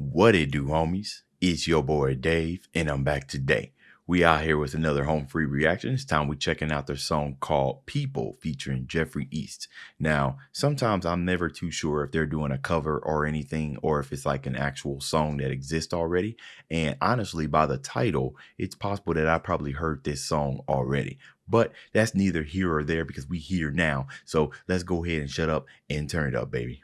What it do, homies? It's your boy Dave, and I'm back today. We out here with another home free reaction. This time we checking out their song called People featuring Jeffrey East. Now, sometimes I'm never too sure if they're doing a cover or anything, or if it's like an actual song that exists already. And honestly, by the title, it's possible that I probably heard this song already. But that's neither here or there because we here now. So let's go ahead and shut up and turn it up, baby.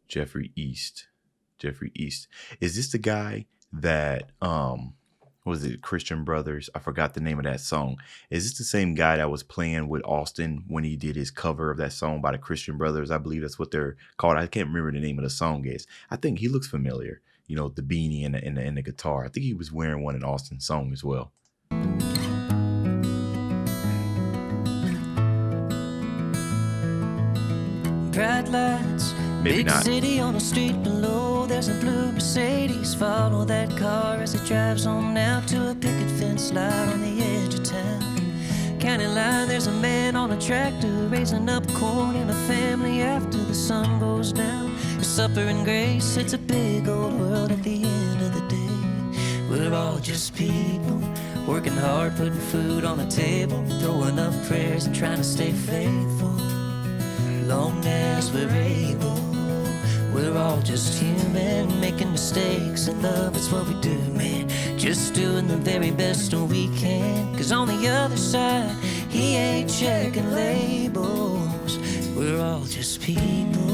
Jeffrey East. Jeffrey East. Is this the guy that was it Christian Brothers? I forgot the name of that song. Is this the same guy that was playing with Austin when he did his cover of that song by the Christian Brothers? I believe that's what they're called. I can't remember the name of the song is. I think he looks familiar. You know, the beanie and the guitar. I think he was wearing one in Austin's song as well. Bright lights, Maybe big not. city on the street below. There's a blue Mercedes. Follow that car as it drives on out to a picket fence lot on the edge of town. County line, there's a man on a tractor raising up corn in a family after the sun goes down. There's supper and grace. It's a big old world at the end of the day. We're all just people working hard, putting food on the table, throwing up prayers and trying to stay faithful. Long as we're able, we're all just human, making mistakes, and love is what we do, man. Just doing the very best we can, 'cause on the other side, he ain't checking labels. We're all just people.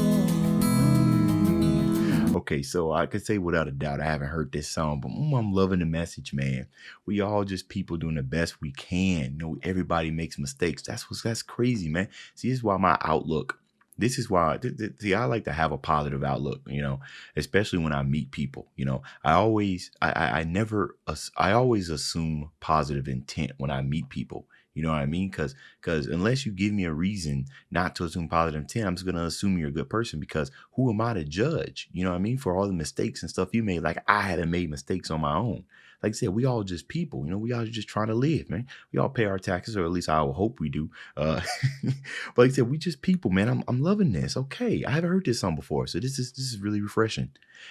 Okay, so I could say without a doubt I haven't heard this song, but I'm loving the message, man. We all just people doing the best we can. You know, everybody makes mistakes. That's crazy, man. See, this is why my outlook. This is why. See, I like to have a positive outlook. You know, especially when I meet people. You know, I always assume positive intent when I meet people. You know what I mean? Because unless you give me a reason not to assume positive intent, I'm just going to assume you're a good person, because who am I to judge? You know what I mean? For all the mistakes and stuff you made. Like, I haven't made mistakes on my own. Like I said, we all just people. You know, we all just trying to live, man. We all pay our taxes, or at least I will hope we do. But like I said, we just people, man. I'm loving this. Okay, I haven't heard this song before, so this is really refreshing.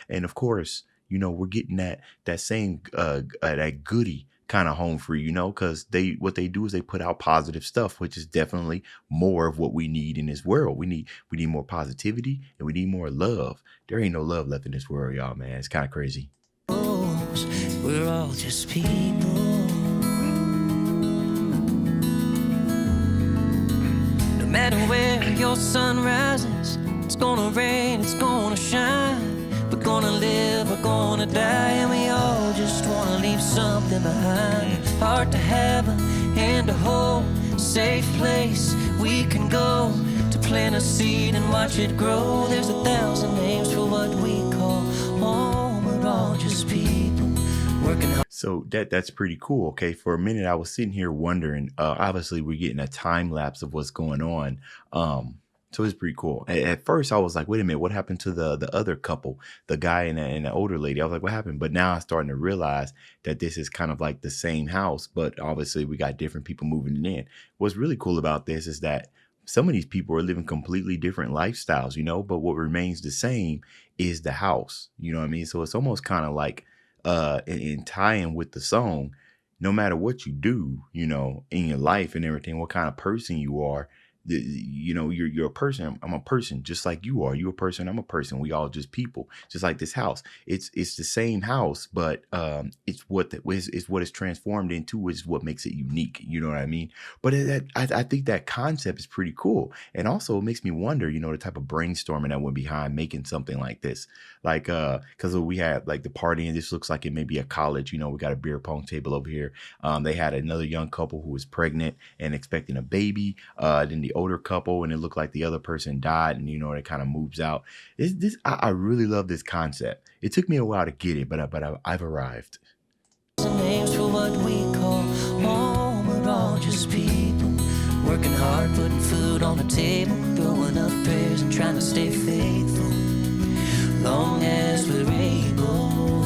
And of course, you know, we're getting that same that goody kind of home free, you know, because what they do is they put out positive stuff, which is definitely more of what we need in this world. We need more positivity, and we need more love. There ain't no love left in this world, y'all, man. It's kind of crazy. We're all just people. No matter where your sun rises, it's gonna rain, it's gonna shine. We're gonna live, we're gonna die, and we all just wanna leave something behind. Heart to have and to hold, safe place we can go to plant a seed and watch it grow. There's 1,000 names for what we call home. We're all just people working hard. So that's pretty cool. Okay, for a minute I was sitting here wondering. Obviously, we're getting a time lapse of what's going on. So it's pretty cool. At first, I was like, wait a minute, what happened to the other couple, the guy and the older lady? I was like, what happened? But now I'm starting to realize that this is kind of like the same house, but obviously we got different people moving in. What's really cool about this is that some of these people are living completely different lifestyles, you know, but what remains the same is the house. You know what I mean? So it's almost kind of like in tying with the song, no matter what you do, you know, in your life and everything, what kind of person you are, you know, you're a person. I'm a person just like you are. You're a person. I'm a person. We all just people, just like this house. It's the same house, but it's what it's transformed into is what makes it unique. You know what I mean? But I think that concept is pretty cool, and also it makes me wonder, you know, the type of brainstorming that went behind making something like this. Like because we had like the party, and this looks like it may be a college. You know, we got a beer pong table over here. They had another young couple who was pregnant and expecting a baby. Then the older couple, and it looked like the other person died, and you know, it kind of moves out. I really love this concept. It took me a while to get it, but I've arrived. Names for what we call home. We're all just people working hard, putting food on the table, throwing up prayers and trying to stay faithful. Long as we're able,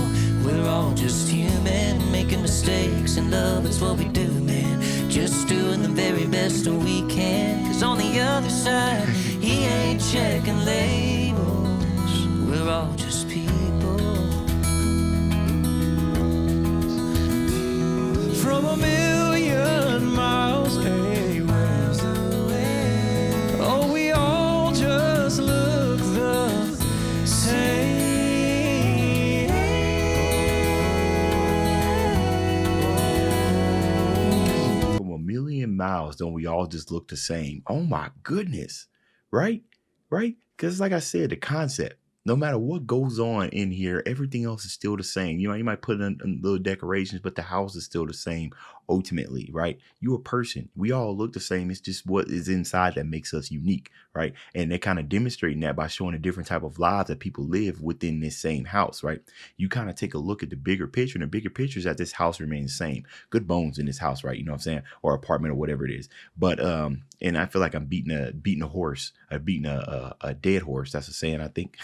We're all just human, making mistakes, and love is what we do, man. Just doing the very best that we can. Cause on the other side, he ain't checking labels. We're all just people. From a million miles away, oh, we all just look the same. From a million miles, don't we all just look the same? Oh my goodness. Right? Right? Because like I said, the concept, no matter what goes on in here, everything else is still the same. You know, you might put in little decorations, but the house is still the same ultimately, right? You a person. We all look the same. It's just what is inside that makes us unique, right? And they're kind of demonstrating that by showing a different type of lives that people live within this same house, right? You kind of take a look at the bigger picture, and the bigger picture is that this house remains the same. Good bones in this house, right? You know what I'm saying? Or apartment or whatever it is. But and I feel like I'm beating a horse, beating a dead horse. That's a saying, I think.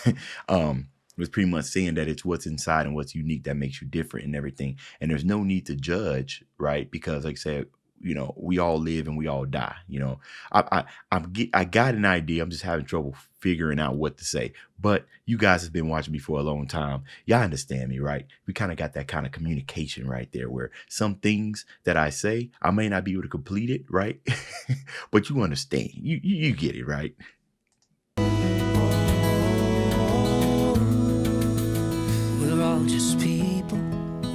Was pretty much saying that it's what's inside and what's unique that makes you different and everything. And there's no need to judge, right? Because like I said, you know, we all live and we all die. You know, I got an idea. I'm just having trouble figuring out what to say. But you guys have been watching me for a long time. Y'all understand me, right? We kind of got that kind of communication right there, where some things that I say, I may not be able to complete it, right? But you understand. You get it, right? We're all just people,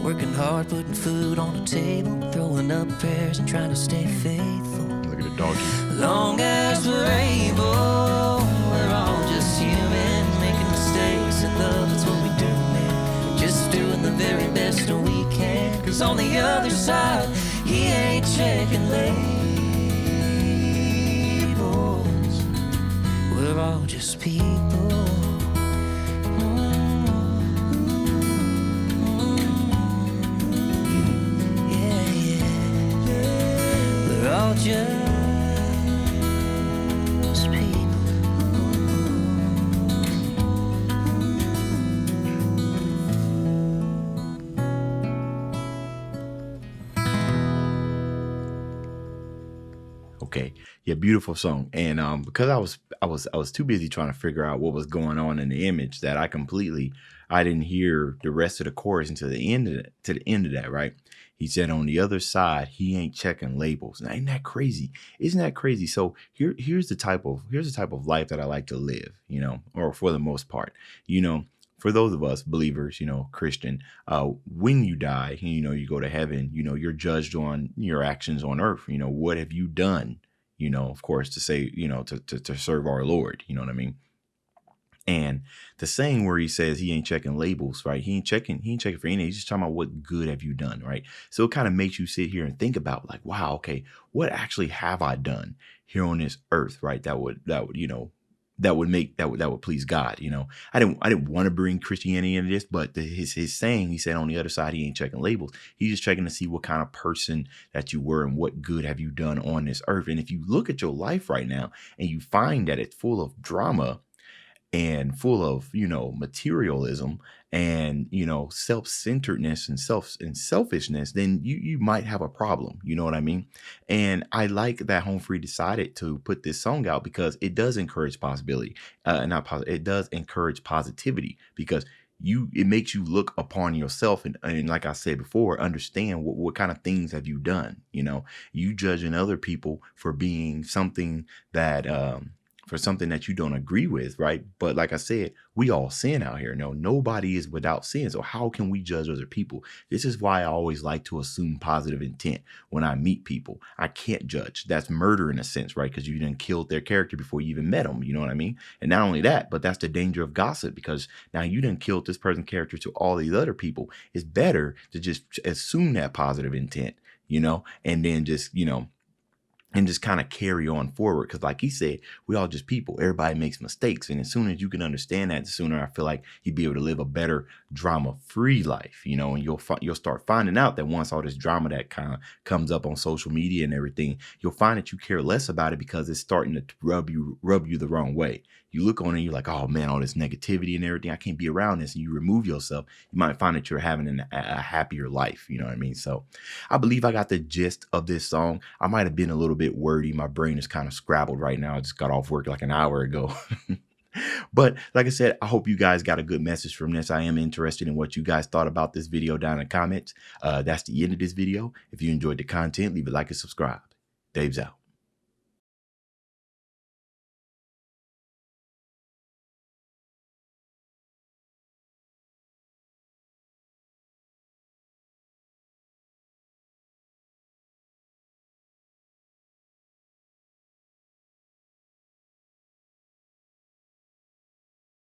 working hard, putting food on the table, throwing up prayers and trying to stay faithful. Look at the doggy. Long as we're able, we're all just human, making mistakes, and love is what we do, man. Just doing the very best that we can. Cause on the other side, he ain't checking labels. We're all just people. We're all just people. Okay. Yeah, beautiful song. And because I was too busy trying to figure out what was going on in the image, that I didn't hear the rest of the chorus until the end of that, right? He said, on the other side, he ain't checking labels. Now, ain't that crazy? Isn't that crazy? So here's the type of life that I like to live, you know, or for the most part, you know. For those of us believers, you know, Christian, when you die, you know, you go to heaven, you know, you're judged on your actions on earth. You know, what have you done? You know, of course, to say, you know, to serve our Lord. You know what I mean? And the saying where he says he ain't checking labels, right? He ain't checking for anything. He's just talking about what good have you done, right? So it kind of makes you sit here and think about like, wow, okay, what actually have I done here on this earth, right? That would, you know, that would please God. You know, I didn't want to bring Christianity into this, but his saying, he said on the other side, he ain't checking labels. He's just checking to see what kind of person that you were and what good have you done on this earth. And if you look at your life right now and you find that it's full of drama and full of, you know, materialism and, you know, self-centeredness and selfishness, then you might have a problem. You know what I mean? And I like that Home Free decided to put this song out because it does encourage possibility. It does encourage positivity, because it makes you look upon yourself and like I said before, understand what kind of things have you done. You know, you judging other people for being something that for something that you don't agree with, right? But like I said, we all sin out here. No, nobody is without sin. So how can we judge other people? This is why I always like to assume positive intent when I meet people. I can't judge. That's murder in a sense, right? Because you didn't kill their character before you even met them. You know what I mean? And not only that, but that's the danger of gossip, because now you didn't kill this person's character to all these other people. It's better to just assume that positive intent, you know, and then just, you know, and just kind of carry on forward. Because like he said, we all just people. Everybody makes mistakes. And as soon as you can understand that, the sooner I feel like you'd be able to live a better drama-free life, you know, and you'll start finding out that once all this drama that kind of comes up on social media and everything, you'll find that you care less about it because it's starting to rub you the wrong way. you look on it and you're like, oh man, all this negativity and everything, I can't be around this. And you remove yourself, you might find that you're having a happier life. You know what I mean? So I believe I got the gist of this song. I might have been a little bit wordy. My brain is kind of scrabbled right now. I just got off work like an hour ago. But like I said, I hope you guys got a good message from this. I am interested in what you guys thought about this video down in the comments. That's the end of this video. If you enjoyed the content, leave a like and subscribe. Dave's out.